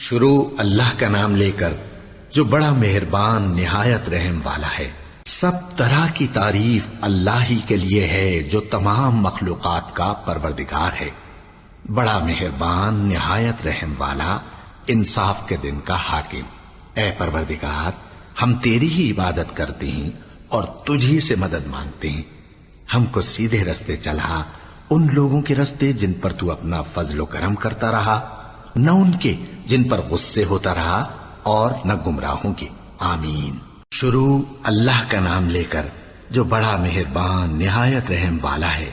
شروع اللہ کا نام لے کر جو بڑا مہربان نہایت رحم والا ہے۔ سب طرح کی تعریف اللہ ہی کے لیے ہے جو تمام مخلوقات کا پروردگار ہے، بڑا مہربان نہایت رحم والا، انصاف کے دن کا حاکم۔ اے پروردگار، ہم تیری ہی عبادت کرتے ہیں اور تجھی سے مدد مانگتے ہیں۔ ہم کو سیدھے رستے چلا، ان لوگوں کے رستے جن پر تو اپنا فضل و کرم کرتا رہا، نہ ان کے جن پر غصے ہوتا رہا، اور نہ گمراہوں کے۔ آمین۔ شروع اللہ کا نام لے کر جو بڑا مہربان نہایت رحم والا ہے۔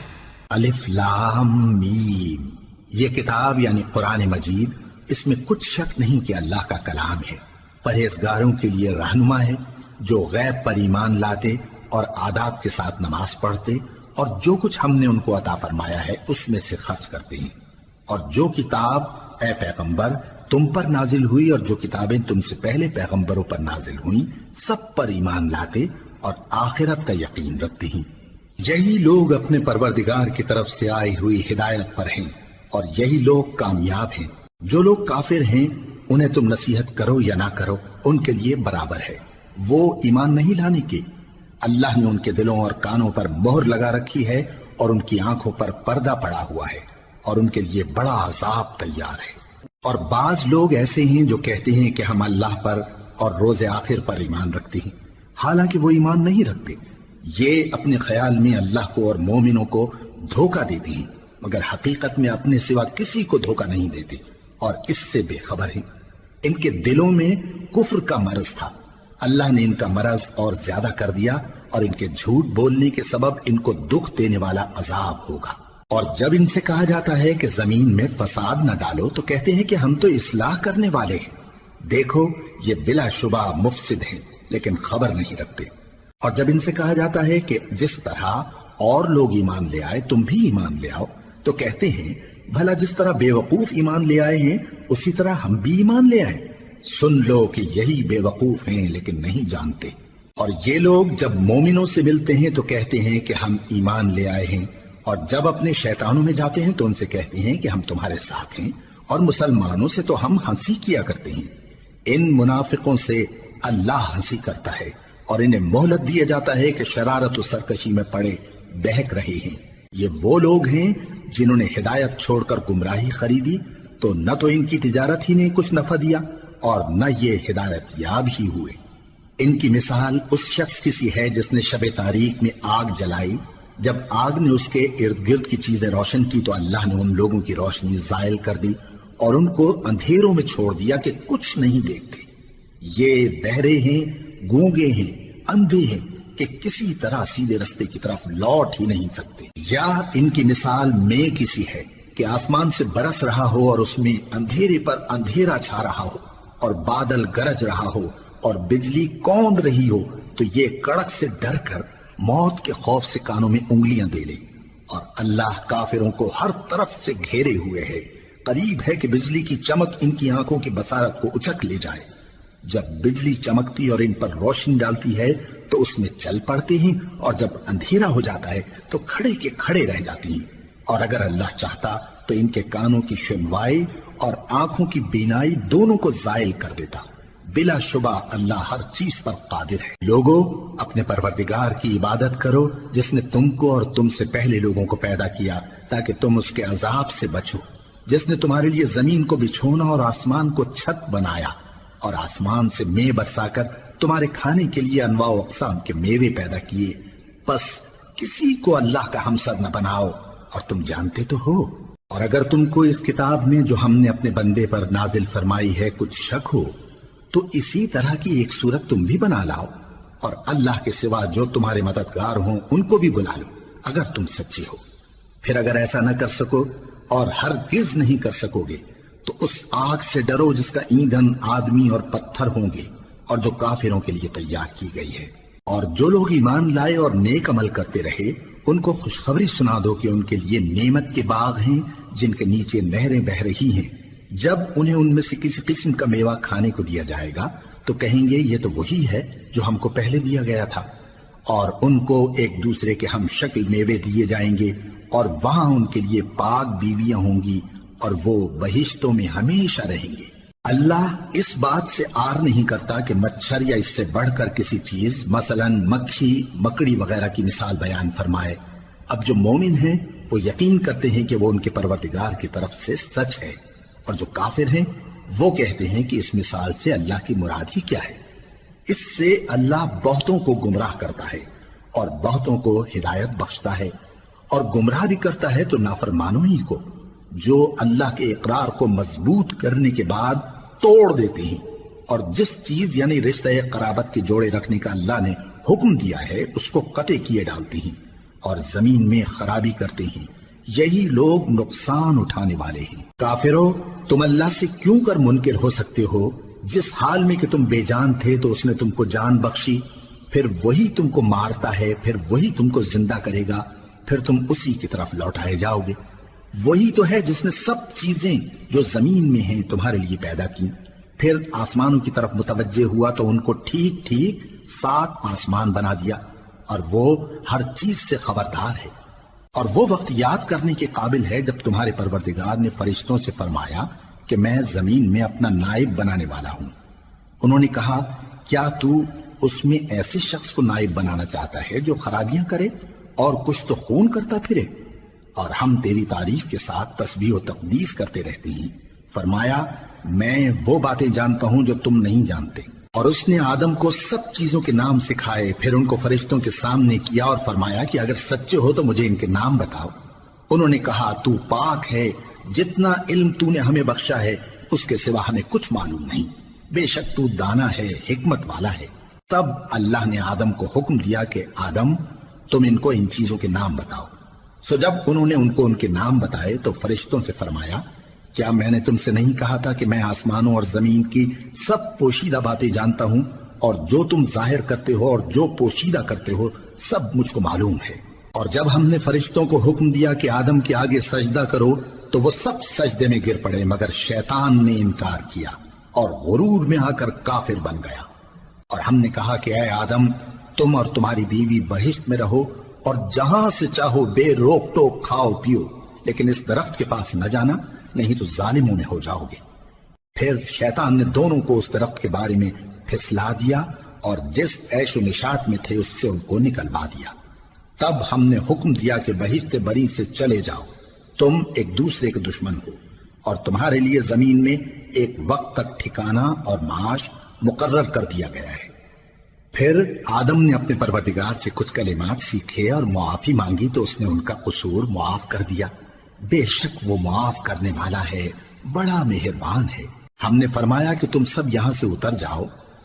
الف لام میم۔ یہ کتاب یعنی قرآن مجید، اس میں کچھ شک نہیں کہ اللہ کا کلام ہے، پرہیزگاروں کے لیے رہنما ہے، جو غیب پر ایمان لاتے اور آداب کے ساتھ نماز پڑھتے اور جو کچھ ہم نے ان کو عطا فرمایا ہے اس میں سے خرچ کرتے ہیں، اور جو کتاب اے پیغمبر تم پر نازل ہوئی اور جو کتابیں تم سے پہلے پیغمبروں پر نازل ہوئیں سب پر ایمان لاتے اور آخرت کا یقین رکھتے ہیں۔ یہی لوگ اپنے پروردگار کی طرف سے آئی ہوئی ہدایت پر ہیں اور یہی لوگ کامیاب ہیں۔ جو لوگ کافر ہیں انہیں تم نصیحت کرو یا نہ کرو ان کے لیے برابر ہے، وہ ایمان نہیں لانے کے۔ اللہ نے ان کے دلوں اور کانوں پر مہر لگا رکھی ہے اور ان کی آنکھوں پر پردہ پڑا ہوا ہے اور ان کے لیے بڑا عذاب تیار ہے۔ اور بعض لوگ ایسے ہیں جو کہتے ہیں کہ ہم اللہ پر اور روز آخر پر ایمان رکھتے ہیں، حالانکہ وہ ایمان نہیں رکھتے۔ یہ اپنے خیال میں اللہ کو اور مومنوں کو دھوکہ دیتے ہیں، مگر حقیقت میں اپنے سوا کسی کو دھوکہ نہیں دیتے اور اس سے بے خبر ہیں۔ ان کے دلوں میں کفر کا مرض تھا، اللہ نے ان کا مرض اور زیادہ کر دیا اور ان کے جھوٹ بولنے کے سبب ان کو دکھ دینے والا عذاب ہوگا۔ اور جب ان سے کہا جاتا ہے کہ زمین میں فساد نہ ڈالو تو کہتے ہیں کہ ہم تو اصلاح کرنے والے ہیں، دیکھو یہ بلا شبہ مفسد ہیں لیکن خبر نہیں رکھتے۔ اور جب ان سے کہا جاتا ہے کہ جس طرح اور لوگ ایمان لے آئے تم بھی ایمان لے آؤ تو کہتے ہیں بھلا جس طرح بے وقوف ایمان لے آئے ہیں اسی طرح ہم بھی ایمان لے آئیں۔ سن لو کہ یہی بے وقوف ہیں لیکن نہیں جانتے۔ اور یہ لوگ جب مومنوں سے ملتے ہیں تو کہتے ہیں کہ ہم ایمان لے آئے ہیں، اور جب اپنے شیطانوں میں جاتے ہیں تو ان سے کہتے ہیں کہ ہم تمہارے ساتھ ہیں، اور مسلمانوں سے تو ہم ہنسی کیا کرتے ہیں۔ ان منافقوں سے اللہ ہنسی کرتا ہے اور انہیں مہلت دیا جاتا ہے کہ شرارت و سرکشی میں پڑے بہک رہے ہیں۔ یہ وہ لوگ ہیں جنہوں نے ہدایت چھوڑ کر گمراہی خریدی، تو نہ تو ان کی تجارت ہی نے کچھ نفع دیا اور نہ یہ ہدایت یاب ہی ہوئے۔ ان کی مثال اس شخص کی سی ہے جس نے شب تاریک میں آگ جلائی، جب آگ نے اس کے ارد گرد کی چیزیں روشن کی تو اللہ نے ان لوگوں کی روشنی زائل کر دی اور ان کو اندھیروں میں چھوڑ دیا کہ کچھ نہیں دیکھتے۔ یہ بہرے ہیں، گونگے ہیں، اندھے ہیں کہ کسی طرح سیدھے رستے کی طرف لوٹ ہی نہیں سکتے۔ یا ان کی مثال مے کی سی ہے کہ آسمان سے برس رہا ہو اور اس میں اندھیرے پر اندھیرا چھا رہا ہو اور بادل گرج رہا ہو اور بجلی کوند رہی ہو تو یہ کڑک سے ڈر کر موت کے خوف سے کانوں میں انگلیاں دے لے۔ اور اللہ کافروں کو ہر طرف سے گھیرے ہوئے ہے، قریب ہے کہ بجلی کی چمک ان کی آنکھوں کی بصارت کو اچک لے جائے۔ جب بجلی چمکتی اور ان پر روشنی ڈالتی ہے تو اس میں چل پڑتے ہیں، اور جب اندھیرا ہو جاتا ہے تو کھڑے کے کھڑے رہ جاتی ہیں۔ اور اگر اللہ چاہتا تو ان کے کانوں کی سنوائی اور آنکھوں کی بینائی دونوں کو زائل کر دیتا۔ بلا شبہ اللہ ہر چیز پر قادر ہے۔ لوگوں، اپنے پروردگار کی عبادت کرو جس نے تم کو اور تم سے پہلے لوگوں کو پیدا کیا تاکہ تم اس کے عذاب سے بچو، جس نے تمہارے لیے زمین کو بچھونا اور آسمان کو چھت بنایا اور آسمان سے مے برسا کر تمہارے کھانے کے لیے انواع و اقسام کے میوے پیدا کیے۔ بس کسی کو اللہ کا ہمسر نہ بناؤ، اور تم جانتے تو ہو۔ اور اگر تم کو اس کتاب میں جو ہم نے اپنے بندے پر نازل فرمائی ہے کچھ شک ہو تو اسی طرح کی ایک صورت تم بھی بنا لاؤ، اور اللہ کے سوا جو تمہارے مددگار ہوں ان کو بھی بلا لو اگر تم سچے ہو۔ پھر اگر ایسا نہ کر سکو اور ہرگز نہیں کر سکو گے تو اس آگ سے ڈرو جس کا ایندھن آدمی اور پتھر ہوں گے اور جو کافروں کے لیے تیار کی گئی ہے۔ اور جو لوگ ایمان لائے اور نیک عمل کرتے رہے ان کو خوشخبری سنا دو کہ ان کے لیے نعمت کے باغ ہیں جن کے نیچے نہریں بہہ رہی ہیں۔ جب انہیں ان میں سے کسی قسم کا میوہ کھانے کو دیا جائے گا تو کہیں گے یہ تو وہی ہے جو ہم کو پہلے دیا گیا تھا، اور ان کو ایک دوسرے کے ہم شکل میوے دیے جائیں گے، اور وہاں ان کے لیے پاک بیویاں ہوں گی اور وہ بہشتوں میں ہمیشہ رہیں گے۔ اللہ اس بات سے آر نہیں کرتا کہ مچھر یا اس سے بڑھ کر کسی چیز مثلا مکھی مکڑی وغیرہ کی مثال بیان فرمائے۔ اب جو مومن ہیں وہ یقین کرتے ہیں کہ وہ ان کے پروردگار کی طرف سے سچ ہے، اور جو کافر ہیں وہ کہتے ہیں کہ اس مثال سے اللہ کی مراد ہی کیا ہے۔ اس سے اللہ بہتوں کو گمراہ کرتا ہے اور بہتوں کو ہدایت بخشتا ہے، اور گمراہ بھی کرتا ہے تو نافرمانوں ہی کو، جو اللہ کے اقرار کو مضبوط کرنے کے بعد توڑ دیتے ہیں، اور جس چیز یعنی رشتہ قرابت کے جوڑے رکھنے کا اللہ نے حکم دیا ہے اس کو قطع کیے ڈالتے ہیں اور زمین میں خرابی کرتے ہیں۔ یہی لوگ نقصان اٹھانے والے ہیں۔ کافرو، تم اللہ سے کیوں کر منکر ہو سکتے ہو؟ جس حال میں کہ تم بے جان تھے تو اس نے تم کو جان بخشی، پھر وہی تم کو مارتا ہے، پھر وہی تم کو زندہ کرے گا، پھر تم اسی کی طرف لوٹائے جاؤ گے۔ وہی تو ہے جس نے سب چیزیں جو زمین میں ہیں تمہارے لیے پیدا کی، پھر آسمانوں کی طرف متوجہ ہوا تو ان کو ٹھیک ٹھیک 7 آسمان بنا دیا، اور وہ ہر چیز سے خبردار ہے۔ اور وہ وقت یاد کرنے کے قابل ہے جب تمہارے پروردگار نے فرشتوں سے فرمایا کہ میں زمین میں اپنا نائب بنانے والا ہوں۔ انہوں نے کہا، کیا تو اس میں ایسے شخص کو نائب بنانا چاہتا ہے جو خرابیاں کرے اور کچھ تو خون کرتا پھرے؟ اور ہم تیری تعریف کے ساتھ تسبیح و تقدیس کرتے رہتے ہیں۔ فرمایا، میں وہ باتیں جانتا ہوں جو تم نہیں جانتے۔ اور اس نے آدم کو سب چیزوں کے نام سکھائے، پھر ان کو فرشتوں کے سامنے کیا اور فرمایا کہ اگر سچے ہو تو مجھے ان کے نام بتاؤ۔ انہوں نے کہا، تو پاک ہے، جتنا علم تو نے ہمیں بخشا ہے اس کے سوا ہمیں کچھ معلوم نہیں، بے شک تو دانا ہے، حکمت والا ہے۔ تب اللہ نے آدم کو حکم دیا کہ آدم، تم ان کو ان چیزوں کے نام بتاؤ۔ سو جب انہوں نے ان کو ان کے نام بتائے تو فرشتوں سے فرمایا، کیا میں نے تم سے نہیں کہا تھا کہ میں آسمانوں اور زمین کی سب پوشیدہ باتیں جانتا ہوں، اور جو تم ظاہر کرتے ہو اور جو پوشیدہ کرتے ہو سب مجھ کو معلوم ہے۔ اور جب ہم نے فرشتوں کو حکم دیا کہ آدم کے آگے سجدہ کرو تو وہ سب سجدے میں گر پڑے، مگر شیطان نے انکار کیا اور غرور میں آ کر کافر بن گیا۔ اور ہم نے کہا کہ اے آدم، تم اور تمہاری بیوی بہشت میں رہو اور جہاں سے چاہو بے روک ٹوک کھاؤ پیو، لیکن اس درخت کے پاس نہ جانا، نہیں تو ظالموں میں ہو جاؤ گے۔ پھر شیطان نے دونوں کو اس درخت کے بارے میں پھسلا دیا اور جس عیش و نشاط میں تھے اس سے ان کو نکلوا دیا۔ تب ہم نے حکم دیا کہ بہشت بری سے چلے جاؤ، تم ایک دوسرے کے دشمن ہو، اور تمہارے لیے زمین میں ایک وقت تک ٹھکانہ اور معاش مقرر کر دیا گیا ہے۔ پھر آدم نے اپنے پروردگار سے کچھ کلمات سیکھے اور معافی مانگی تو اس نے ان کا قصور معاف کر دیا۔ بے شک وہ معاف کرنے والا ہے، بڑا مہربان ہے۔ ہم نے فرمایا کہ تم سب یہاں سے اتر جاؤ،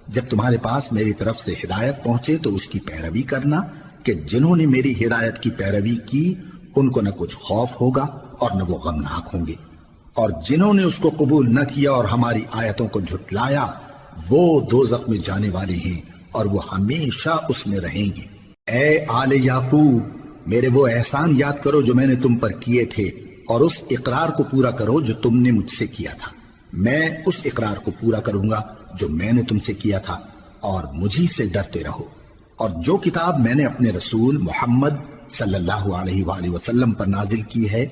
جب تمہارے پاس میری طرف سے ہدایت پہنچے تو اس کی پیروی کرنا، کہ جنہوں نے میری ہدایت کی پیروی کی ان کو نہ کچھ خوف ہوگا اور نہ وہ غمناک ہوں گے، اور جنہوں نے اس کو قبول نہ کیا اور ہماری آیتوں کو جھٹلایا وہ دوزخ میں جانے والے ہیں اور وہ ہمیشہ اس میں رہیں گے۔ اے آل یعقوب، میرے وہ احسان یاد کرو جو میں نے تم پر کیے تھے، اور اس اقرار کو پورا کرو جو تم نے مجھ سے کیا تھا۔ میں اس اقرار کو پورا کروں گا جو میں نے تم سے کیا تھا، اور مجھی سے ڈرتے رہو۔ اور جو کتاب میں نے اپنے رسول محمد صلی اللہ علیہ وآلہ وسلم پر نازل کی ہے،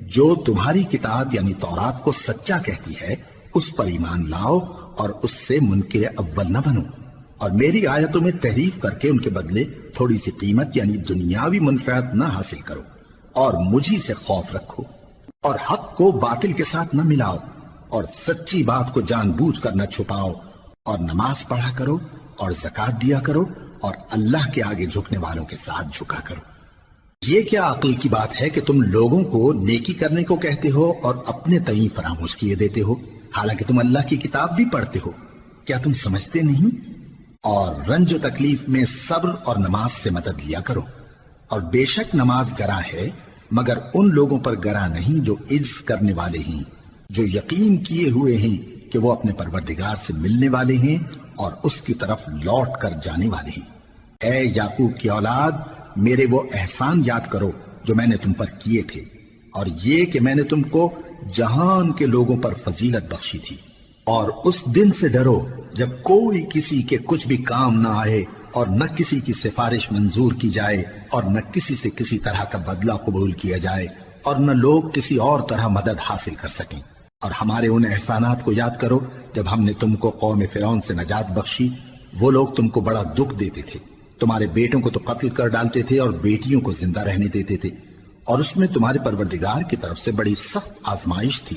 جو تمہاری کتاب یعنی تورات کو سچا کہتی ہے، اس پر ایمان لاؤ اور اس سے منکر اول نہ بنو، اور میری آیتوں میں تحریف کر کے ان کے بدلے تھوڑی سی قیمت یعنی دنیاوی منفعت نہ حاصل کرو، اور مجھی سے خوف رکھو، اور حق کو باطل کے ساتھ نہ ملاؤ، اور سچی بات کو جان بوجھ کر نہ چھپاؤ، اور نماز پڑھا کرو اور زکوٰۃ دیا کرو، اور اللہ کے آگے جھکنے والوں کے ساتھ جھکا کرو۔ یہ کیا عقل کی بات ہے کہ تم لوگوں کو نیکی کرنے کو کہتے ہو اور اپنے تئیں فراموش کیے دیتے ہو، حالانکہ تم اللہ کی کتاب بھی پڑھتے ہو؟ کیا تم سمجھتے نہیں؟ اور رنج و تکلیف میں صبر اور نماز سے مدد لیا کرو، اور بے شک نماز گراں ہے، مگر ان لوگوں پر گراں نہیں جو عجز کرنے والے ہیں، جو یقین کیے ہوئے ہیں کہ وہ اپنے پروردگار سے ملنے والے ہیں اور اس کی طرف لوٹ کر جانے والے ہیں۔ اے یعقوب کی اولاد، میرے وہ احسان یاد کرو جو میں نے تم پر کیے تھے، اور یہ کہ میں نے تم کو جہان کے لوگوں پر فضیلت بخشی تھی۔ اور اس دن سے ڈرو جب کوئی کسی کے کچھ بھی کام نہ آئے، اور نہ کسی کی سفارش منظور کی جائے، اور نہ کسی سے کسی طرح کا بدلہ قبول کیا جائے، اور نہ لوگ کسی اور طرح مدد حاصل کر سکیں۔ اور ہمارے ان احسانات کو یاد کرو جب ہم نے تم کو قوم فرعون سے نجات بخشی۔ وہ لوگ تم کو بڑا دکھ دیتے تھے، تمہارے بیٹوں کو تو قتل کر ڈالتے تھے اور بیٹیوں کو زندہ رہنے دیتے تھے، اور اس میں تمہارے پروردگار کی طرف سے بڑی سخت آزمائش تھی۔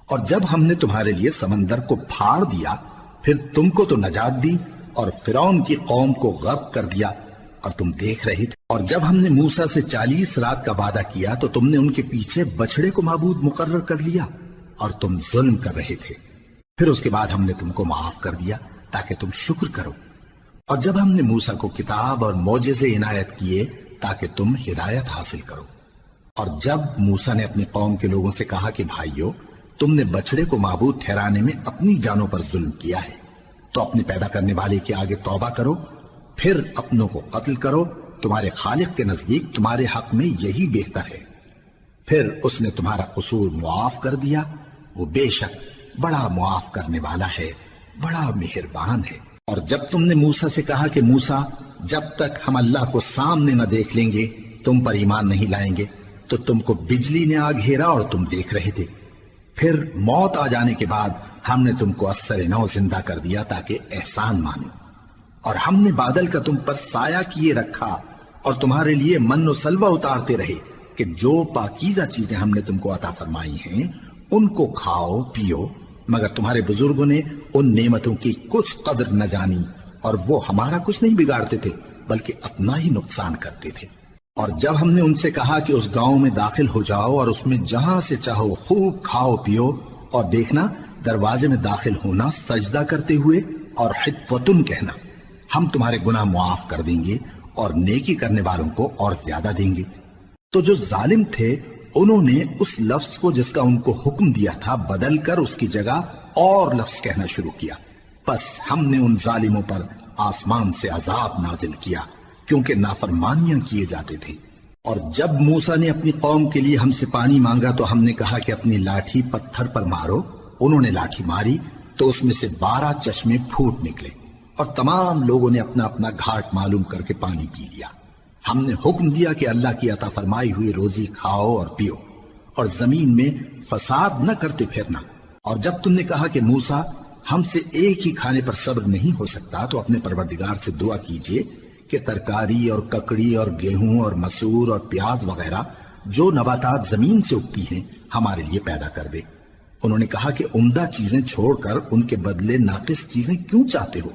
اور جب ہم نے تمہارے لیے سمندر کو پھاڑ دیا، پھر تم کو تو نجات دی اور فرعون کی قوم کو غرق کر دیا، اور تم دیکھ رہے تھے۔ اور جب ہم نے موسیٰ سے 40 رات کا وعدہ کیا تو تم نے ان کے پیچھے بچڑے کو معبود مقرر کر لیا اور تم ظلم کر رہے تھے۔ پھر اس کے بعد ہم نے تم کو معاف کر دیا تاکہ تم شکر کرو۔ اور جب ہم نے موسیٰ کو کتاب اور معجزے عنایت کیے تاکہ تم ہدایت حاصل کرو۔ اور جب موسیٰ نے اپنی قوم کے لوگوں سے کہا کہ بھائیو، تم نے بچڑے کو معبود ٹھہرانے میں اپنی جانوں پر ظلم کیا ہے، تو اپنے پیدا کرنے والے کے آگے توبہ کرو، پھر اپنوں کو قتل کرو، تمہارے خالق کے نزدیک تمہارے حق میں یہی بہتر ہے۔ پھر اس نے تمہارا قصور معاف کر دیا، وہ بے شک بڑا معاف کرنے والا ہے، بڑا مہربان ہے۔ اور جب تم نے موسیٰ سے کہا کہ موسیٰ، جب تک ہم اللہ کو سامنے نہ دیکھ لیں گے تم پر ایمان نہیں لائیں گے، تو تم کو بجلی نے آ گھیرا اور تم دیکھ رہے تھے۔ پھر موت آ جانے کے بعد ہم نے تم کو اثر نو زندہ کر دیا تاکہ احسان مانو۔ اور ہم نے بادل کا تم پر سایہ کیے رکھا اور تمہارے لیے من و سلوہ اتارتے رہے کہ جو پاکیزہ چیزیں ہم نے تم کو عطا فرمائی ہیں ان کو کھاؤ پیو، مگر تمہارے بزرگوں نے ان نعمتوں کی کچھ قدر نہ جانی، اور وہ ہمارا کچھ نہیں بگاڑتے تھے بلکہ اپنا ہی نقصان کرتے تھے۔ اور جب ہم نے ان سے کہا کہ اس گاؤں میں داخل ہو جاؤ اور اس میں جہاں سے چاہو خوب کھاؤ پیو، اور دیکھنا دروازے میں داخل ہونا سجدہ کرتے ہوئے اور حطوتن کہنا، ہم تمہارے گناہ معاف کر دیں گے اور نیکی کرنے والوں کو اور زیادہ دیں گے۔ تو جو ظالم تھے انہوں نے اس لفظ کو جس کا ان کو حکم دیا تھا بدل کر اس کی جگہ اور لفظ کہنا شروع کیا، پس ہم نے ان ظالموں پر آسمان سے عذاب نازل کیا کیونکہ نافرمانیاں کیے جاتے تھے۔ اور جب موسیٰ نے اپنی قوم کے لیے ہم سے پانی مانگا تو ہم نے کہا کہ اپنی لاٹھی پتھر پر مارو۔ انہوں نے لاٹھی ماری تو اس میں سے 12 چشمے پھوٹ نکلے، اور تمام لوگوں نے اپنا اپنا گھاٹ معلوم کر کے پانی پی لیا۔ ہم نے حکم دیا کہ اللہ کی عطا فرمائی ہوئی روزی کھاؤ اور پیو، اور زمین میں فساد نہ کرتے پھرنا۔ اور جب تم نے کہا کہ موسیٰ، ہم سے ایک ہی کھانے پر صبر نہیں ہو سکتا، تو اپنے پروردگار سے دعا کیجئے کہ ترکاری اور ککڑی اور گیہوں اور مسور اور پیاز وغیرہ جو نباتات زمین سے اگتی ہیں ہمارے لیے پیدا کر دے۔ انہوں نے کہا کہ عمدہ چیزیں چھوڑ کر ان کے بدلے ناقص چیزیں کیوں چاہتے ہو؟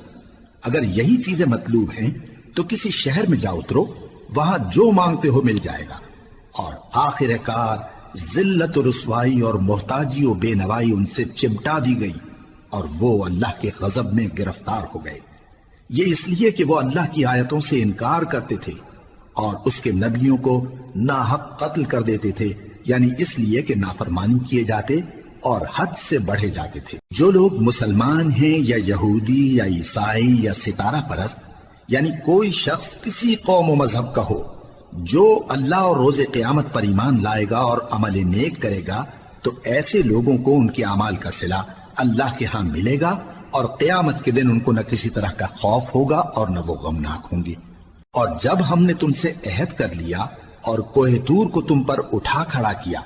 اگر یہی چیزیں مطلوب ہیں تو کسی شہر میں جا اترو، وہاں جو مانگتے ہو مل جائے گا۔ اور آخر کار ذلت و رسوائی اور محتاجی و بے نوائی ان سے چمٹا دی گئی، اور وہ اللہ کے غضب میں گرفتار ہو گئے۔ یہ اس لیے کہ وہ اللہ کی آیتوں سے انکار کرتے تھے اور اس کے نبیوں کو ناحق قتل کر دیتے تھے، یعنی اس لیے کہ نافرمانی کیے جاتے اور حد سے بڑھے جاتے تھے۔ جو لوگ مسلمان ہیں یا یہودی یا عیسائی یا ستارہ پرست، یعنی کوئی شخص کسی قوم و مذہب کا ہو، جو اللہ اور روز قیامت پر ایمان لائے گا اور عمل نیک کرے گا، تو ایسے لوگوں کو ان کے اعمال کا صلہ اللہ کے ہاں ملے گا، اور قیامت کے دن ان کو نہ کسی طرح کا خوف ہوگا اور نہ وہ غمناک ہوں گے۔ اور جب ہم نے تم سے عہد کر لیا اور کوہ طور کو تم پر اٹھا کھڑا کیا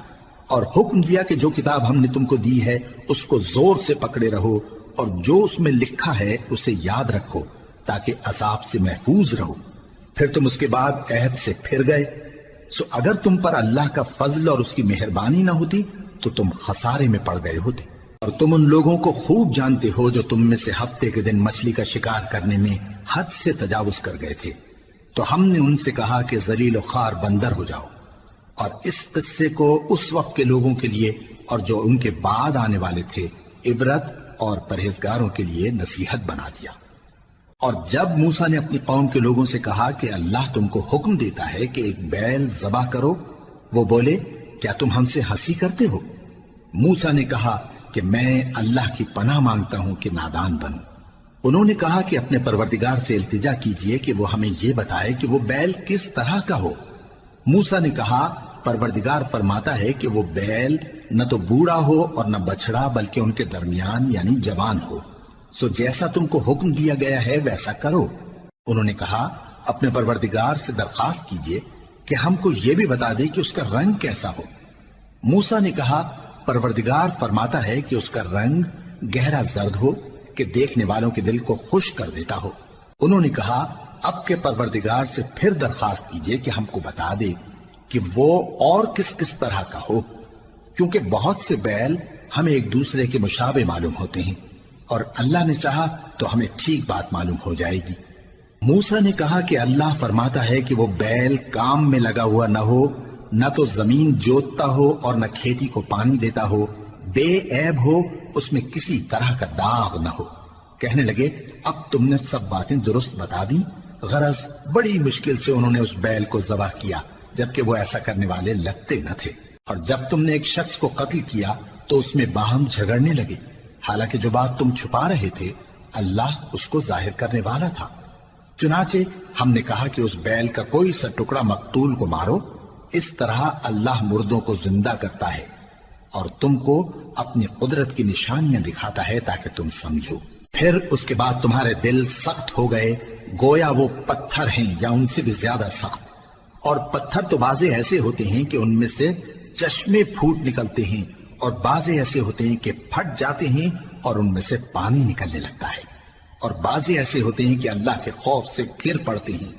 اور حکم دیا کہ جو کتاب ہم نے تم کو دی ہے اس کو زور سے پکڑے رہو، اور جو اس میں لکھا ہے اسے یاد رکھو تاکہ عذاب سے محفوظ رہو، پھر تم اس کے بعد عہد سے پھر گئے، سو اگر تم پر اللہ کا فضل اور اس کی مہربانی نہ ہوتی تو تم خسارے میں پڑ گئے ہوتے۔ اور تم ان لوگوں کو خوب جانتے ہو جو تم میں سے ہفتے کے دن مچھلی کا شکار کرنے میں حد سے تجاوز کر گئے تھے، تو ہم نے ان سے کہا کہ ذلیل و خوار بندر ہو جاؤ، اور اس قصے کو اس وقت کے لوگوں کے لیے اور جو ان کے بعد آنے والے تھے عبرت اور پرہیزگاروں کے لیے نصیحت بنا دیا۔ اور جب موسیٰ نے اپنی قوم کے لوگوں سے کہا کہ اللہ تم کو حکم دیتا ہے کہ ایک بیل ذبح کرو، وہ بولے کیا تم ہم سے ہنسی کرتے ہو؟ موسیٰ نے کہا کہ میں اللہ کی پناہ مانگتا ہوں کہ نادان بنوں۔ انہوں نے کہا کہ اپنے پروردگار سے التجا کیجئے کہ وہ ہمیں یہ بتائے کہ وہ بیل کس طرح کا ہو۔ موسیٰ نے کہا پروردگار فرماتا ہے کہ وہ بیل نہ تو بوڑھا ہو اور نہ بچڑا بلکہ ان کے درمیان یعنی جوان ہو، سو جیسا تم کو حکم دیا گیا ہے ویسا کرو۔ انہوں نے کہا اپنے پروردگار سے درخواست کیجئے کہ ہم کو یہ بھی بتا دے کہ اس کا رنگ کیسا ہو۔ موسیٰ نے کہا پروردگار فرماتا ہے کہ اس کا رنگ گہرا زرد ہو کہ دیکھنے والوں کے دل کو خوش کر دیتا ہو۔ انہوں نے کہا اب کے پروردگار سے پھر درخواست کیجئے کہ ہم کو بتا دے کہ وہ اور کس کس طرح کا ہو، کیونکہ بہت سے بیل ہمیں ایک دوسرے کے مشابہ معلوم ہوتے ہیں، اور اللہ نے چاہا تو ہمیں ٹھیک بات معلوم ہو جائے گی۔ موسیٰ نے کہا کہ اللہ فرماتا ہے کہ وہ بیل کام میں لگا ہوا نہ ہو، نہ تو زمین جوتتا ہو اور نہ کھیتی کو پانی دیتا ہو، بے عیب ہو، اس میں کسی طرح کا داغ نہ ہو۔ کہنے لگے اب تم نے سب باتیں درست بتا دی۔ غرض بڑی مشکل سے انہوں نے اس بیل کو ذبح کیا، جبکہ وہ ایسا کرنے والے لگتے نہ تھے۔ اور جب تم نے ایک شخص کو قتل کیا تو اس میں باہم جھگڑنے لگے، حالانکہ جو بات تم چھپا رہے تھے اللہ اس کو ظاہر کرنے والا تھا۔ چنانچہ ہم نے کہا کہ اس بیل کا کوئی سا ٹکڑا مقتول کو مارو، اس طرح اللہ مردوں کو زندہ کرتا ہے اور تم کو اپنی قدرت کی نشانیاں دکھاتا ہے تاکہ تم سمجھو۔ پھر اس کے بعد تمہارے دل سخت ہو گئے، گویا وہ پتھر ہیں یا ان سے بھی زیادہ سخت۔ اور پتھر تو بعضے ایسے ہوتے ہیں کہ ان میں سے چشمے پھوٹ نکلتے ہیں، اور بعضے ایسے ہوتے ہیں کہ پھٹ جاتے ہیں اور ان میں سے پانی نکلنے لگتا ہے، اور بعضے ایسے ہوتے ہیں کہ اللہ کے خوف سے گر پڑتے ہیں،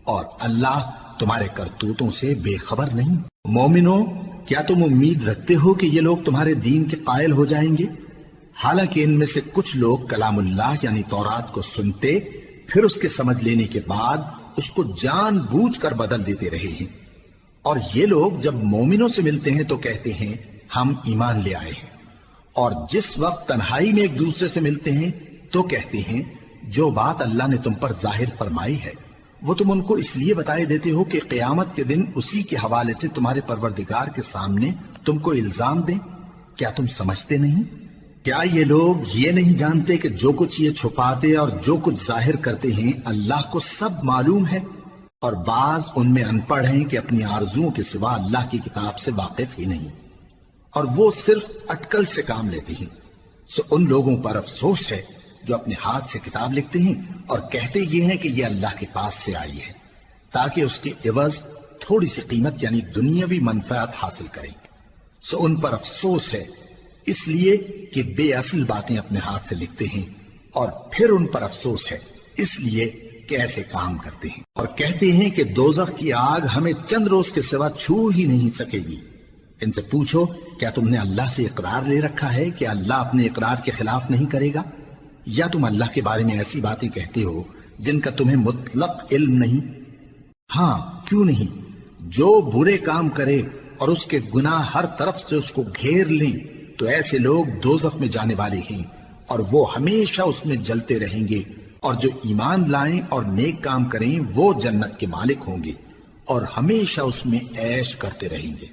اور اللہ تمہارے کرتوتوں سے بے خبر نہیں۔ مومنو، کیا تم امید رکھتے ہو کہ یہ لوگ تمہارے دین کے قائل ہو جائیں گے؟ حالانکہ ان میں سے کچھ لوگ کلام اللہ یعنی تورات کو سنتے، پھر اس کے سمجھ لینے کے بعد اس کو جان بوجھ کر بدل دیتے رہے ہیں۔ اور یہ لوگ جب مومنوں سے ملتے ہیں تو کہتے ہیں ہم ایمان لے آئے ہیں، اور جس وقت تنہائی میں ایک دوسرے سے ملتے ہیں تو کہتے ہیں جو بات اللہ نے تم پر ظاہر فرمائی ہے وہ تم ان کو اس لیے بتائے دیتے ہو کہ قیامت کے دن اسی کے حوالے سے تمہارے پروردگار کے سامنے تم کو الزام دیں۔ کیا تم سمجھتے نہیں؟ کیا یہ لوگ یہ نہیں جانتے کہ جو کچھ یہ چھپاتے اور جو کچھ ظاہر کرتے ہیں اللہ کو سب معلوم ہے؟ اور بعض ان میں ان پڑھ ہیں کہ اپنی آرزوؤں کے سوا اللہ کی کتاب سے واقف ہی نہیں، اور وہ صرف اٹکل سے کام لیتے ہیں۔ سو ان لوگوں پر افسوس ہے جو اپنے ہاتھ سے کتاب لکھتے ہیں اور کہتے یہ ہیں کہ یہ اللہ کے پاس سے آئی ہے، تاکہ اس کے عوض تھوڑی سی قیمت یعنی دنیاوی منفعت حاصل کریں۔ سو ان پر افسوس ہے اس لیے کہ بے اصل باتیں اپنے ہاتھ سے لکھتے ہیں، اور پھر ان پر افسوس ہے اس لیے کہ ایسے کام کرتے ہیں، اور کہتے ہیں کہ دوزخ کی آگ ہمیں چند روز کے سوا چھو ہی نہیں سکے گی۔ ان سے پوچھو کیا تم نے اللہ سے اقرار لے رکھا ہے کہ اللہ اپنے اقرار کے خلاف نہیں کرے گا؟ یا تم اللہ کے بارے میں ایسی باتیں کہتے ہو جن کا تمہیں مطلق علم نہیں؟ ہاں کیوں نہیں، جو برے کام کرے اور اس کے گناہ ہر طرف سے اس کو گھیر لیں تو ایسے لوگ دوزخ میں جانے والے ہیں، اور وہ ہمیشہ اس میں جلتے رہیں گے، اور جو ایمان لائیں اور نیک کام کریں وہ جنت کے مالک ہوں گے اور ہمیشہ اس میں عیش کرتے رہیں گے۔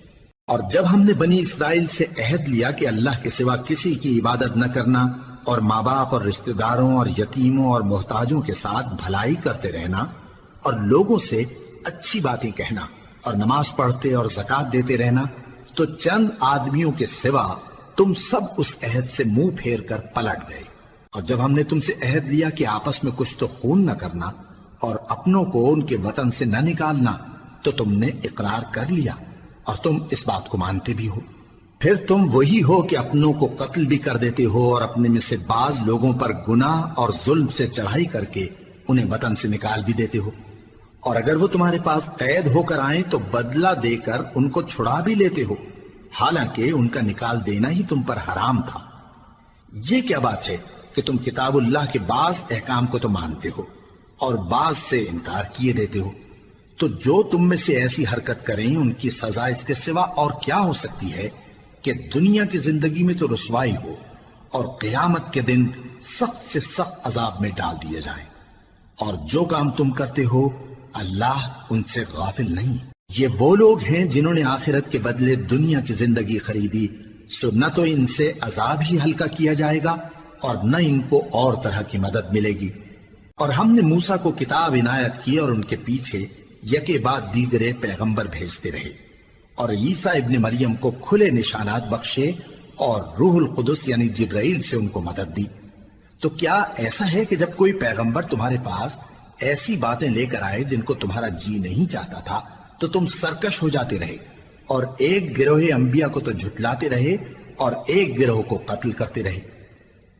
اور جب ہم نے بنی اسرائیل سے عہد لیا کہ اللہ کے سوا کسی کی عبادت نہ کرنا، اور ماں باپ اور رشتہ داروں اور یتیموں اور محتاجوں کے ساتھ بھلائی کرتے رہنا، اور لوگوں سے اچھی باتیں کہنا، اور نماز پڑھتے اور زکوٰۃ دیتے رہنا، تو چند آدمیوں کے سوا تم سب اس عہد سے منہ پھیر کر پلٹ گئے۔ اور جب ہم نے تم سے عہد لیا کہ آپس میں کچھ تو خون نہ کرنا اور اپنوں کو ان کے وطن سے نہ نکالنا، تو تم نے اقرار کر لیا اور تم اس بات کو مانتے بھی ہو۔ پھر تم وہی ہو کہ اپنوں کو قتل بھی کر دیتے ہو اور اپنے میں سے بعض لوگوں پر گناہ اور ظلم سے چڑھائی کر کے انہیں وطن سے نکال بھی دیتے ہو، اور اگر وہ تمہارے پاس قید ہو کر آئیں تو بدلہ دے کر ان کو چھڑا بھی لیتے ہو، حالانکہ ان کا نکال دینا ہی تم پر حرام تھا۔ یہ کیا بات ہے کہ تم کتاب اللہ کے بعض احکام کو تو مانتے ہو اور بعض سے انکار کیے دیتے ہو؟ تو جو تم میں سے ایسی حرکت کریں ان کی سزا اس کے سوا اور کیا ہو سکتی ہے کہ دنیا کی زندگی میں تو رسوائی ہو اور قیامت کے دن سخت سے سخت عذاب میں ڈال دیے جائیں۔ اور جو کام تم کرتے ہو اللہ ان سے غافل نہیں۔ یہ وہ لوگ ہیں جنہوں نے آخرت کے بدلے دنیا کی زندگی خریدی، سو نہ تو ان سے عذاب ہی ہلکا کیا جائے گا اور نہ ان کو اور طرح کی مدد ملے گی۔ اور ہم نے موسیٰ کو کتاب عنایت کی اور ان کے پیچھے یکے بعد دیگرے پیغمبر بھیجتے رہے، اور عیسیٰ ابن مریم کو کھلے نشانات بخشے اور روح القدس یعنی جبرائیل سے ان کو مدد دی۔ تو کیا ایسا ہے کہ جب کوئی پیغمبر تمہارے پاس ایسی باتیں لے کر آئے جن کو تمہارا جی نہیں چاہتا تھا تو تم سرکش ہو جاتے رہے، اور ایک گروہ انبیاء کو تو جھٹلاتے رہے اور ایک گروہ کو قتل کرتے رہے،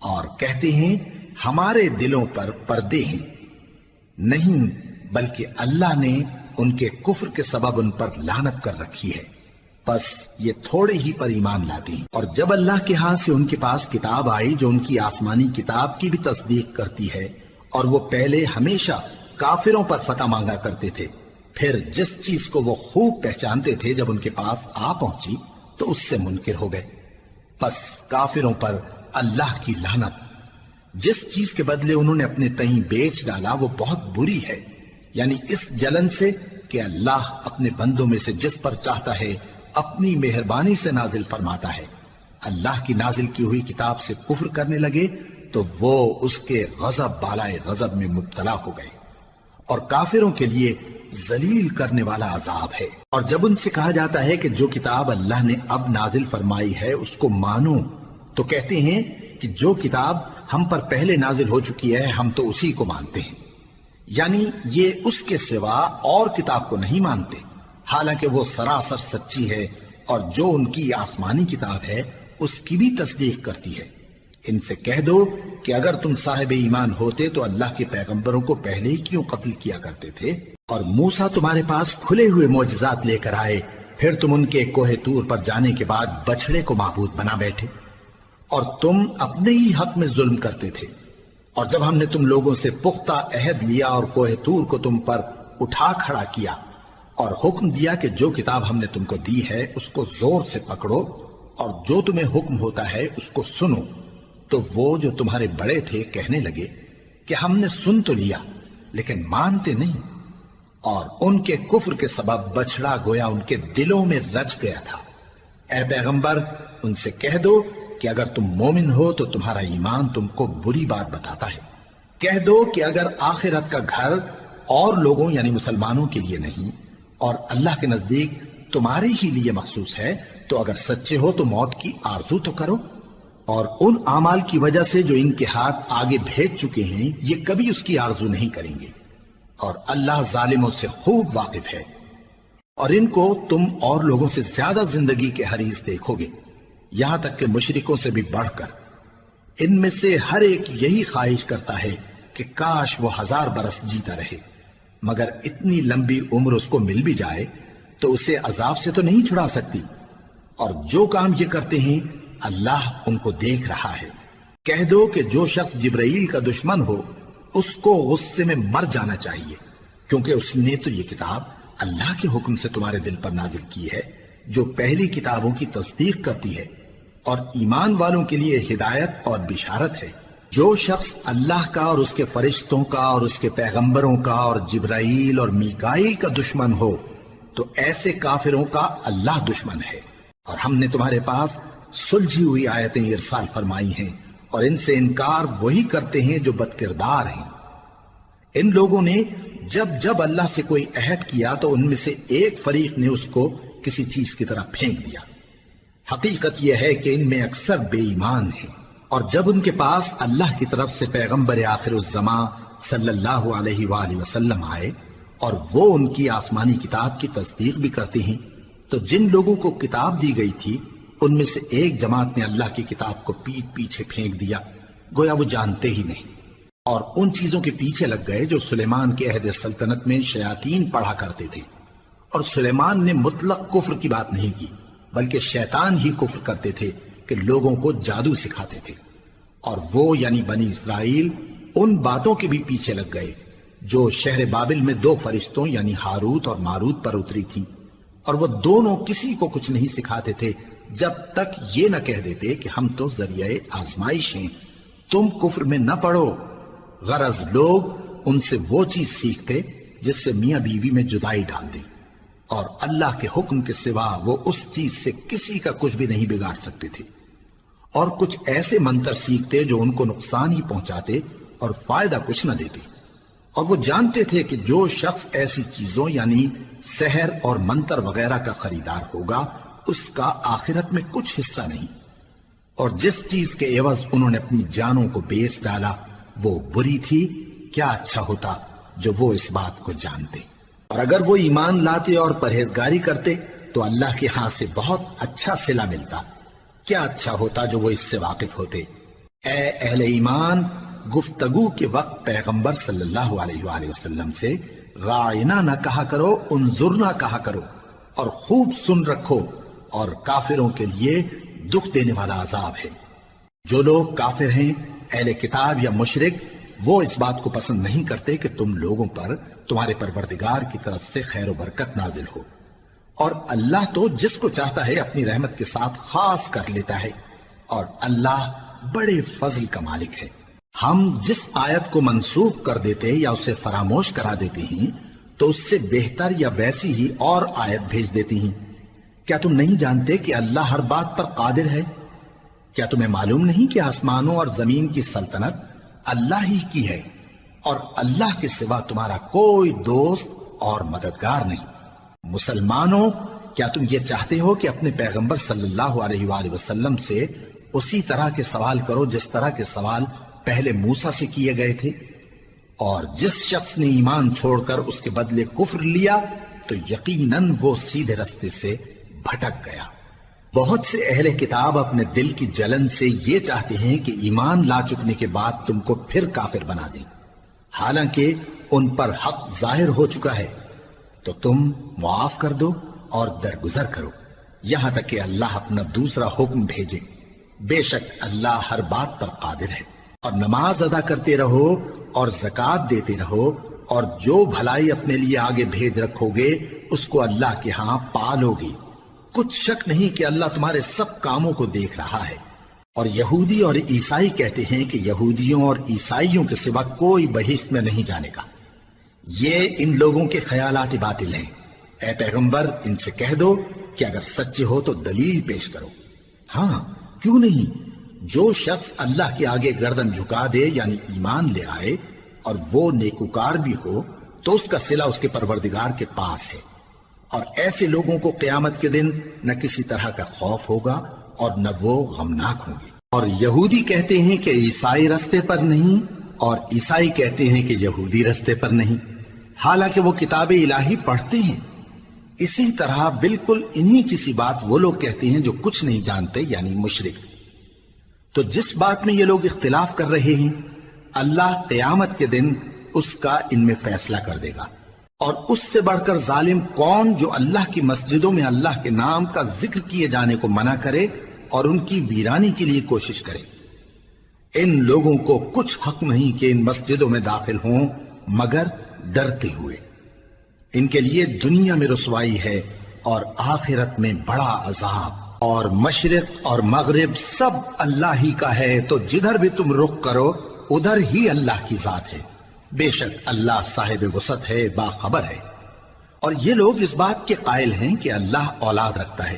اور کہتے ہیں ہمارے دلوں پر پردے ہیں، نہیں بلکہ اللہ نے ان کے کفر کے سبب ان پر لعنت کر رکھی ہے، بس یہ تھوڑے ہی پر ایمان لاتے ہیں۔ اور جب اللہ کے ہاں سے ان کے پاس کتاب آئی جو ان کی آسمانی کتاب کی بھی تصدیق کرتی ہے، اور وہ پہلے ہمیشہ کافروں پر فتح مانگا کرتے تھے، پھر جس چیز کو وہ خوب پہچانتے تھے جب ان کے پاس آ پہنچی تو اس سے منکر ہو گئے، بس کافروں پر اللہ کی لعنت۔ جس چیز کے بدلے انہوں نے اپنے تئیں بیچ ڈالا وہ بہت بری ہے، یعنی اس جلن سے کہ اللہ اپنے بندوں میں سے جس پر چاہتا ہے اپنی مہربانی سے نازل فرماتا ہے۔ اللہ کی نازل کی ہوئی کتاب سے کفر کرنے لگے تو وہ اس کے غضب بالائے غضب میں مبتلا ہو گئے، اور کافروں کے لیے ذلیل کرنے والا عذاب ہے۔ اور جب ان سے کہا جاتا ہے کہ جو کتاب اللہ نے اب نازل فرمائی ہے اس کو مانو، تو کہتے ہیں کہ جو کتاب ہم پر پہلے نازل ہو چکی ہے ہم تو اسی کو مانتے ہیں، یعنی یہ اس کے سوا اور کتاب کو نہیں مانتے، حالانکہ وہ سراسر سچی ہے، اور جو ان کی آسمانی کتاب ہے اس کی بھی تصدیق کرتی ہے۔ ان سے کہہ دو کہ اگر تم صاحب ایمان ہوتے تو اللہ کے پیغمبروں کو پہلے ہی کیوں قتل کیا کرتے تھے؟ اور موسیٰ تمہارے پاس کھلے ہوئے معجزات لے کر آئے، پھر تم ان کے کوہ طور پر جانے کے بعد بچڑے کو معبود بنا بیٹھے، اور تم اپنے ہی حق میں ظلم کرتے تھے۔ اور جب ہم نے تم لوگوں سے پختہ عہد لیا اور کوہ طور کو تم پر اٹھا کھڑا کیا، اور حکم دیا کہ جو کتاب ہم نے تم کو دی ہے اس کو زور سے پکڑو، اور جو تمہیں حکم ہوتا ہے اس کو سنو، تو وہ جو تمہارے بڑے تھے کہنے لگے کہ ہم نے سن تو لیا لیکن مانتے نہیں، اور ان کے کفر کے سبب بچڑا گویا ان کے دلوں میں رچ گیا تھا۔ اے پیغمبر ان سے کہہ دو کہ اگر تم مومن ہو تو تمہارا ایمان تم کو بری بات بتاتا ہے، کہہ دو کہ اگر آخرت کا گھر اور لوگوں یعنی مسلمانوں کے لیے نہیں اور اللہ کے نزدیک تمہارے ہی لیے مخصوص ہے تو اگر سچے ہو تو موت کی آرزو تو کرو، اور ان اعمال کی وجہ سے جو ان کے ہاتھ آگے بھیج چکے ہیں یہ کبھی اس کی آرزو نہیں کریں گے، اور اللہ ظالموں سے خوب واقف ہے۔ اور ان کو تم اور لوگوں سے زیادہ زندگی کے حریص دیکھو گے، یہاں تک کہ مشرکوں سے بھی بڑھ کر۔ ان میں سے ہر ایک یہی خواہش کرتا ہے کہ کاش وہ 1000 برس جیتا رہے، مگر اتنی لمبی عمر اس کو مل بھی جائے تو اسے عذاب سے تو نہیں چھڑا سکتی، اور جو کام یہ کرتے ہیں اللہ ان کو دیکھ رہا ہے۔ کہہ دو کہ جو شخص جبرائیل کا دشمن ہو اس کو غصے میں مر جانا چاہیے، کیونکہ اس نے تو یہ کتاب اللہ کے حکم سے تمہارے دل پر نازل کی ہے جو پہلی کتابوں کی تصدیق کرتی ہے، اور ایمان والوں کے لیے ہدایت اور بشارت ہے۔ جو شخص اللہ کا اور اس کے فرشتوں کا اور اس کے پیغمبروں کا اور جبرائیل اور میکائیل کا دشمن ہو تو ایسے کافروں کا اللہ دشمن ہے۔ اور ہم نے تمہارے پاس سلجھی ہوئی آیتیں ارسال فرمائی ہیں، اور ان سے انکار وہی کرتے ہیں جو بد کردار ہیں۔ ان لوگوں نے جب جب اللہ سے کوئی عہد کیا تو ان میں سے ایک فریق نے اس کو کسی چیز کی طرح پھینک دیا۔ حقیقت یہ ہے کہ ان میں اکثر بے ایمان ہیں، اور جب ان کے پاس اللہ کی طرف سے پیغمبر آخر الزماں صلی اللہ علیہ وآلہ وسلم آئے اور وہ ان کی آسمانی کتاب کی تصدیق بھی کرتے ہیں، تو جن لوگوں کو کتاب دی گئی تھی ان میں سے ایک جماعت نے اللہ کی کتاب کو پیٹ پیچھے پھینک دیا، گویا وہ جانتے ہی نہیں، اور ان چیزوں کے پیچھے لگ گئے جو سلیمان کے عہد سلطنت میں شیاطین پڑھا کرتے تھے۔ اور سلیمان نے مطلق کفر کی بات نہیں کی، بلکہ شیطان ہی کفر کرتے تھے کہ لوگوں کو جادو سکھاتے تھے، اور وہ یعنی بنی اسرائیل ان باتوں کے بھی پیچھے لگ گئے جو شہر بابل میں 2 فرشتوں یعنی ہاروت اور ماروت پر اتری تھی، اور وہ دونوں کسی کو کچھ نہیں سکھاتے تھے جب تک یہ نہ کہہ دیتے کہ ہم تو ذریعہ آزمائش ہیں، تم کفر میں نہ پڑو۔ غرض لوگ ان سے وہ چیز سیکھتے جس سے میاں بیوی میں جدائی ڈال دیں، اور اللہ کے حکم کے سوا وہ اس چیز سے کسی کا کچھ بھی نہیں بگاڑ سکتے تھے، اور کچھ ایسے منتر سیکھتے جو ان کو نقصان ہی پہنچاتے اور فائدہ کچھ نہ دیتے، اور وہ جانتے تھے کہ جو شخص ایسی چیزوں یعنی سحر اور منتر وغیرہ کا خریدار ہوگا اس کا آخرت میں کچھ حصہ نہیں، اور جس چیز کے عوض انہوں نے اپنی جانوں کو بیچ ڈالا وہ بری تھی، کیا اچھا ہوتا جو وہ اس بات کو جانتے۔ اور اگر وہ ایمان لاتے اور پرہیزگاری کرتے تو اللہ کے ہاں سے بہت اچھا صلہ ملتا، کیا اچھا ہوتا جو وہ اس سے واقف ہوتے۔ اے اہل ایمان، گفتگو کے وقت پیغمبر صلی اللہ علیہ وآلہ وسلم سے رائنا نہ کہا کرو، انظرنا کہا کرو، اور خوب سن رکھو، اور کافروں کے لیے دکھ دینے والا عذاب ہے۔ جو لوگ کافر ہیں، اہل کتاب یا مشرک، وہ اس بات کو پسند نہیں کرتے کہ تم لوگوں پر تمہارے پروردگار کی طرف سے خیر و برکت نازل ہو، اور اللہ تو جس کو چاہتا ہے اپنی رحمت کے ساتھ خاص کر لیتا ہے، اور اللہ بڑے فضل کا مالک ہے۔ ہم جس آیت کو منسوخ کر دیتے یا اسے فراموش کرا دیتے ہیں تو اس سے بہتر یا ویسی ہی اور آیت بھیج دیتی ہیں۔ کیا تم نہیں جانتے کہ اللہ ہر بات پر قادر ہے؟ کیا تمہیں معلوم نہیں کہ آسمانوں اور زمین کی سلطنت اللہ ہی کی ہے، اور اللہ کے سوا تمہارا کوئی دوست اور مددگار نہیں؟ مسلمانوں، کیا تم یہ چاہتے ہو کہ اپنے پیغمبر صلی اللہ علیہ وآلہ وسلم سے اسی طرح کے سوال کرو جس طرح کے سوال پہلے موسیٰ سے کیے گئے تھے؟ اور جس شخص نے ایمان چھوڑ کر اس کے بدلے کفر لیا تو یقیناً وہ سیدھے رستے سے بھٹک گیا۔ بہت سے اہل کتاب اپنے دل کی جلن سے یہ چاہتے ہیں کہ ایمان لا چکنے کے بعد تم کو پھر کافر بنا دیں، حالانکہ ان پر حق ظاہر ہو چکا ہے۔ تو تم معاف کر دو اور درگزر کرو یہاں تک کہ اللہ اپنا دوسرا حکم بھیجے۔ بے شک اللہ ہر بات پر قادر ہے۔ اور نماز ادا کرتے رہو اور زکوٰۃ دیتے رہو، اور جو بھلائی اپنے لیے آگے بھیج رکھو گے اس کو اللہ کے ہاں پالو گے۔ کچھ شک نہیں کہ اللہ تمہارے سب کاموں کو دیکھ رہا ہے۔ اور یہودی اور عیسائی کہتے ہیں کہ یہودیوں اور عیسائیوں کے سوا کوئی بہشت میں نہیں جانے کا۔ یہ ان لوگوں کے خیالات باطل ہیں۔ اے پیغمبر، ان سے کہہ دو کہ اگر سچے ہو تو دلیل پیش کرو۔ ہاں، کیوں نہیں؟ جو شخص اللہ کے آگے گردن جھکا دے، یعنی ایمان لے آئے، اور وہ نیکوکار بھی ہو، تو اس کا صلہ اس کے پروردگار کے پاس ہے۔ اور ایسے لوگوں کو قیامت کے دن نہ کسی طرح کا خوف ہوگا اور نہ وہ غمناک ہوں گے۔ اور یہودی کہتے ہیں کہ عیسائی رستے پر نہیں، اور عیسائی کہتے ہیں کہ یہودی رستے پر نہیں، حالانکہ وہ کتاب الہی پڑھتے ہیں۔ اسی طرح بالکل انہی کسی بات وہ لوگ کہتے ہیں جو کچھ نہیں جانتے، یعنی مشرک۔ تو جس بات میں یہ لوگ اختلاف کر رہے ہیں، اللہ قیامت کے دن اس کا ان میں فیصلہ کر دے گا۔ اور اس سے بڑھ کر ظالم کون جو اللہ کی مسجدوں میں اللہ کے نام کا ذکر کیے جانے کو منع کرے اور ان کی ویرانی کے لیے کوشش کرے۔ ان لوگوں کو کچھ حق نہیں کہ ان مسجدوں میں داخل ہوں مگر ڈرتے ہوئے۔ ان کے لیے دنیا میں رسوائی ہے اور آخرت میں بڑا عذاب۔ اور مشرق اور مغرب سب اللہ ہی کا ہے، تو جدھر بھی تم رخ کرو ادھر ہی اللہ کی ذات ہے۔ بے شک اللہ صاحب وسعت ہے، باخبر ہے۔ اور یہ لوگ اس بات کے قائل ہیں کہ اللہ اولاد رکھتا ہے۔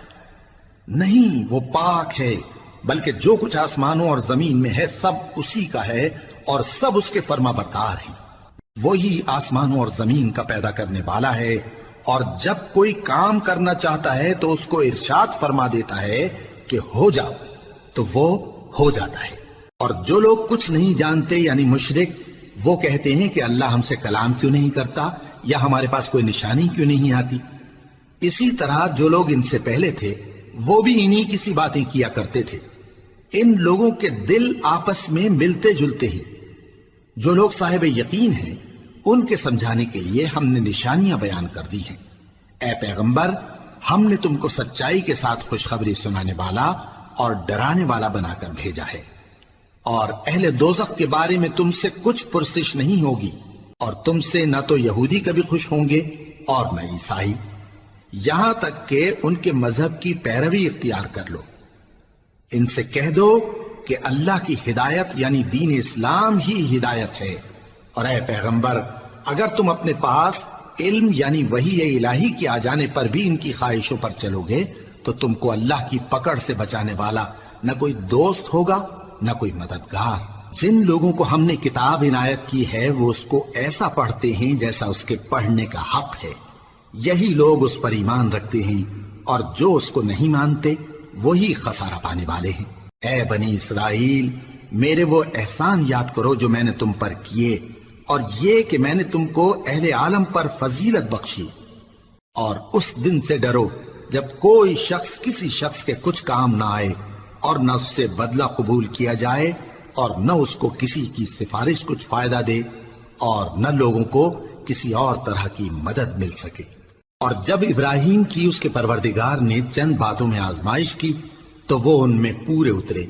نہیں، وہ پاک ہے، بلکہ جو کچھ آسمانوں اور زمین میں ہے سب اسی کا ہے، اور سب اس کے فرما بردار ہیں۔ وہی آسمانوں اور زمین کا پیدا کرنے والا ہے، اور جب کوئی کام کرنا چاہتا ہے تو اس کو ارشاد فرما دیتا ہے کہ ہو جاؤ، تو وہ ہو جاتا ہے۔ اور جو لوگ کچھ نہیں جانتے یعنی مشرک، وہ کہتے ہیں کہ اللہ ہم سے کلام کیوں نہیں کرتا، یا ہمارے پاس کوئی نشانی کیوں نہیں آتی۔ اسی طرح جو لوگ ان سے پہلے تھے وہ بھی انہی کسی باتیں کیا کرتے تھے۔ ان لوگوں کے دل آپس میں ملتے جلتے ہیں۔ جو لوگ صاحب یقین ہیں ان کے سمجھانے کے لیے ہم نے نشانیاں بیان کر دی ہیں۔ اے پیغمبر، ہم نے تم کو سچائی کے ساتھ خوشخبری سنانے والا اور ڈرانے والا بنا کر بھیجا ہے۔ اور اہل دوزخ کے بارے میں تم سے کچھ پرسش نہیں ہوگی، اور تم سے نہ تو یہودی کبھی خوش ہوں گے اور نہ عیسائی، یہاں تک کہ ان کے مذہب کی پیروی اختیار کر لو۔ ان سے کہہ دو کہ اللہ کی ہدایت یعنی دین اسلام ہی ہدایت ہے۔ اور اے پیغمبر، اگر تم اپنے پاس علم یعنی وحی الہی کے آ جانے پر بھی ان کی خواہشوں پر چلو گے تو تم کو اللہ کی پکڑ سے بچانے والا نہ کوئی دوست ہوگا نہ کوئی مددگار۔ جن لوگوں کو ہم نے کتاب عنایت کی ہے وہ اس کو ایسا پڑھتے ہیں جیسا اس کے پڑھنے کا حق ہے، یہی لوگ اس پر ایمان رکھتے ہیں، اور جو اس کو نہیں مانتے وہی خسارہ پانے والے ہیں۔ اے بنی اسرائیل، میرے وہ احسان یاد کرو جو میں نے تم پر کیے، اور یہ کہ میں نے تم کو اہل عالم پر فضیلت بخشی۔ اور اس دن سے ڈرو جب کوئی شخص کسی شخص کے کچھ کام نہ آئے، اور نہ اس سے بدلہ قبول کیا جائے اور نہ اس کو کسی کی سفارش کچھ فائدہ دے اور نہ لوگوں کو کسی اور طرح کی مدد مل سکے۔ اور جب ابراہیم کی اس کے پروردگار نے چند باتوں میں آزمائش کی تو وہ ان میں پورے اترے۔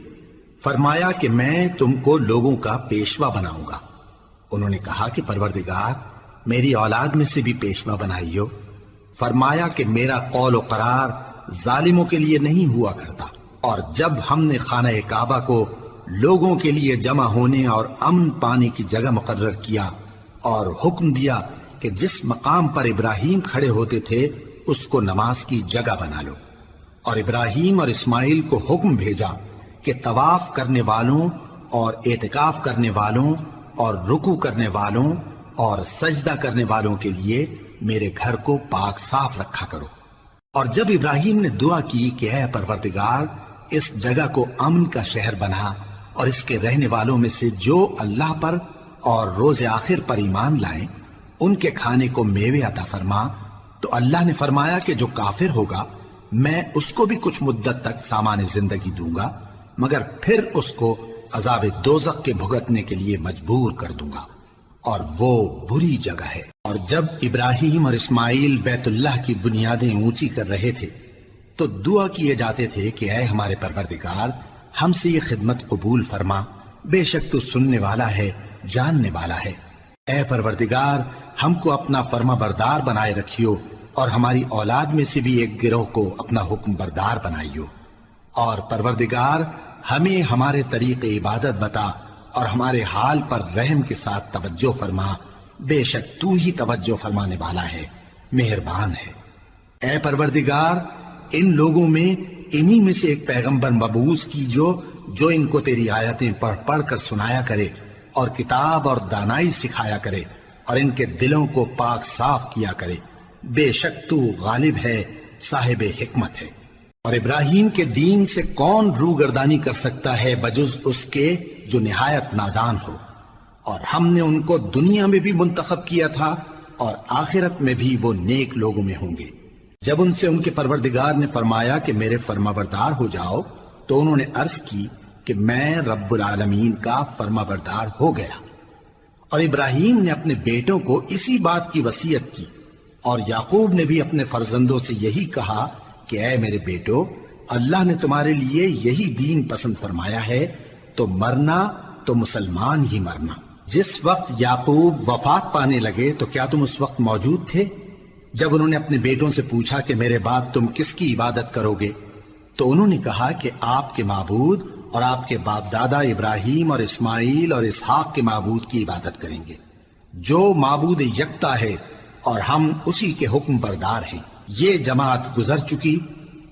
فرمایا کہ میں تم کو لوگوں کا پیشوا بناؤں گا۔ انہوں نے کہا کہ پروردگار میری اولاد میں سے بھی پیشوا بنائیو۔ فرمایا کہ میرا قول و قرار ظالموں کے لیے نہیں ہوا کرتا۔ اور جب ہم نے خانہ کعبہ کو لوگوں کے لیے جمع ہونے اور امن پانے کی جگہ مقرر کیا اور حکم دیا کہ جس مقام پر ابراہیم کھڑے ہوتے تھے اس کو نماز کی جگہ بنا لو، اور ابراہیم اور اسماعیل کو حکم بھیجا کہ طواف کرنے والوں اور اعتکاف کرنے والوں اور رکوع کرنے والوں اور سجدہ کرنے والوں کے لیے میرے گھر کو پاک صاف رکھا کرو۔ اور جب ابراہیم نے دعا کی کہ اے پروردگار اس جگہ کو امن کا شہر بنا اور اس کے رہنے والوں میں سے جو اللہ پر اور روز آخر پر ایمان لائیں ان کے کھانے کو میوے عطا فرما، تو اللہ نے فرمایا کہ جو کافر ہوگا میں اس کو بھی کچھ مدت تک سامان زندگی دوں گا، مگر پھر اس کو عذاب دوزخ کے بھگتنے کے لیے مجبور کر دوں گا، اور وہ بری جگہ ہے۔ اور جب ابراہیم اور اسماعیل بیت اللہ کی بنیادیں اونچی کر رہے تھے تو دعا کیے جاتے تھے کہ اے ہمارے پروردگار ہم سے یہ خدمت قبول فرما، بے شک تو سننے والا ہے، جاننے والا ہے۔ اے پروردگار ہم کو اپنا فرما بردار بنائے رکھیو اور ہماری اولاد میں سے بھی ایک گروہ کو اپنا حکم بردار بنائیو، اور پروردگار ہمیں ہمارے طریق عبادت بتا اور ہمارے حال پر رحم کے ساتھ توجہ فرما، بے شک تو ہی توجہ فرمانے والا ہے، مہربان ہے۔ اے پروردگار ان لوگوں میں انہی میں سے ایک پیغمبر مبعوث کی جو ان کو تیری آیتیں پڑھ پڑھ کر سنایا کرے اور کتاب اور دانائی سکھایا کرے اور ان کے دلوں کو پاک صاف کیا کرے، بے شک تو غالب ہے، صاحب حکمت ہے۔ اور ابراہیم کے دین سے کون روگردانی کر سکتا ہے بجز اس کے جو نہایت نادان ہو، اور ہم نے ان کو دنیا میں بھی منتخب کیا تھا اور آخرت میں بھی وہ نیک لوگوں میں ہوں گے۔ جب ان سے ان کے پروردگار نے فرمایا کہ میرے فرمانبردار ہو جاؤ تو انہوں نے عرض کی کہ میں رب العالمین کا فرمانبردار ہو گیا۔ اور ابراہیم نے اپنے بیٹوں کو اسی بات کی وصیت کی، اور یعقوب نے بھی اپنے فرزندوں سے یہی کہا کہ اے میرے بیٹو، اللہ نے تمہارے لیے یہی دین پسند فرمایا ہے، تو مرنا تو مسلمان ہی مرنا۔ جس وقت یعقوب وفات پانے لگے تو کیا تم اس وقت موجود تھے جب انہوں نے اپنے بیٹوں سے پوچھا کہ میرے بعد تم کس کی عبادت کرو گے؟ تو انہوں نے کہا کہ آپ کے معبود اور آپ کے باپ دادا ابراہیم اور اسماعیل اور اسحاق کے معبود کی عبادت کریں گے، جو معبود یکتا ہے اور ہم اسی کے حکم بردار ہیں۔ یہ جماعت گزر چکی،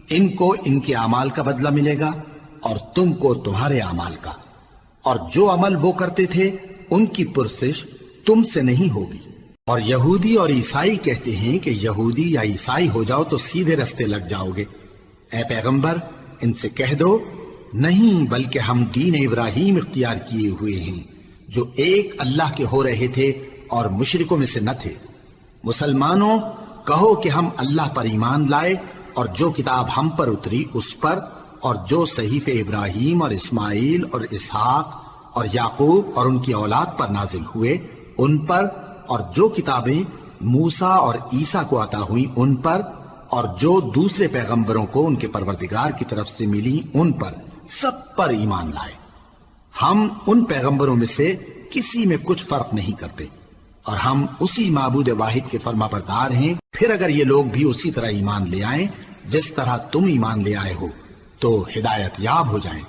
ان کو ان کے اعمال کا بدلہ ملے گا اور تم کو تمہارے اعمال کا، اور جو عمل وہ کرتے تھے ان کی پرسش تم سے نہیں ہوگی۔ اور یہودی اور عیسائی کہتے ہیں کہ یہودی یا عیسائی ہو جاؤ تو سیدھے رستے لگ جاؤ گے۔ اے پیغمبر ان سے کہہ دو نہیں، بلکہ ہم دین ابراہیم اختیار کیے ہوئے ہیں جو ایک اللہ کے ہو رہے تھے اور مشرکوں میں سے نہ تھے۔ مسلمانوں کہو کہ ہم اللہ پر ایمان لائے اور جو کتاب ہم پر اتری اس پر، اور جو صحیفے ابراہیم اور اسماعیل اور اسحاق اور یعقوب اور ان کی اولاد پر نازل ہوئے ان پر، اور جو کتابیں موسیٰ اور عیسیٰ کو عطا ہوئیں ان پر، اور جو دوسرے پیغمبروں کو ان کے پروردگار کی طرف سے ملی ان پر، سب پر ایمان لائے۔ ہم ان پیغمبروں میں سے کسی میں کچھ فرق نہیں کرتے، اور ہم اسی معبود واحد کے فرما بردار ہیں۔ پھر اگر یہ لوگ بھی اسی طرح ایمان لے آئیں جس طرح تم ایمان لے آئے ہو تو ہدایت یاب ہو جائیں،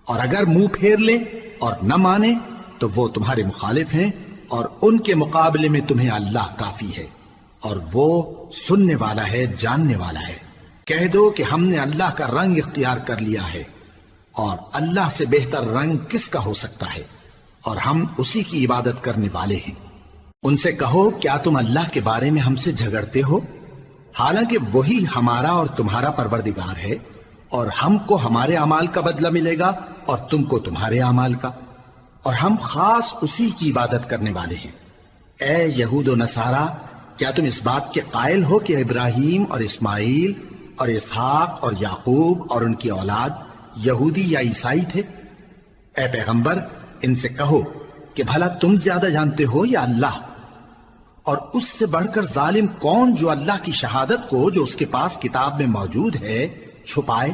اور اگر منہ پھیر لیں اور نہ مانیں تو وہ تمہارے مخالف ہیں، اور ان کے مقابلے میں تمہیں اللہ کافی ہے، اور وہ سننے والا ہے، جاننے والا ہے۔ کہہ دو کہ ہم نے اللہ کا رنگ اختیار کر لیا ہے، اور اللہ سے بہتر رنگ کس کا ہو سکتا ہے، اور ہم اسی کی عبادت کرنے والے ہیں۔ ان سے کہو کیا تم اللہ کے بارے میں ہم سے جھگڑتے ہو، حالانکہ وہی ہمارا اور تمہارا پروردگار ہے، اور ہم کو ہمارے اعمال کا بدلہ ملے گا اور تم کو تمہارے اعمال کا، اور ہم خاص اسی کی عبادت کرنے والے ہیں۔ اے یہود و نصارا، کیا تم اس بات کے قائل ہو کہ ابراہیم اور اسماعیل اور اسحاق اور یعقوب اور ان کی اولاد یہودی یا عیسائی تھے؟ اے پیغمبر ان سے کہو کہ بھلا تم زیادہ جانتے ہو یا اللہ؟ اور اس سے بڑھ کر ظالم کون جو اللہ کی شہادت کو جو اس کے پاس کتاب میں موجود ہے چھپائے؟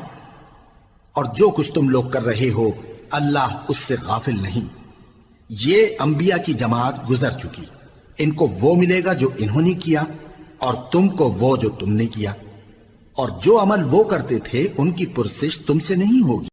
اور جو کچھ تم لوگ کر رہے ہو اللہ اس سے غافل نہیں۔ یہ انبیاء کی جماعت گزر چکی، ان کو وہ ملے گا جو انہوں نے کیا اور تم کو وہ جو تم نے کیا، اور جو عمل وہ کرتے تھے ان کی پرسش تم سے نہیں ہوگی۔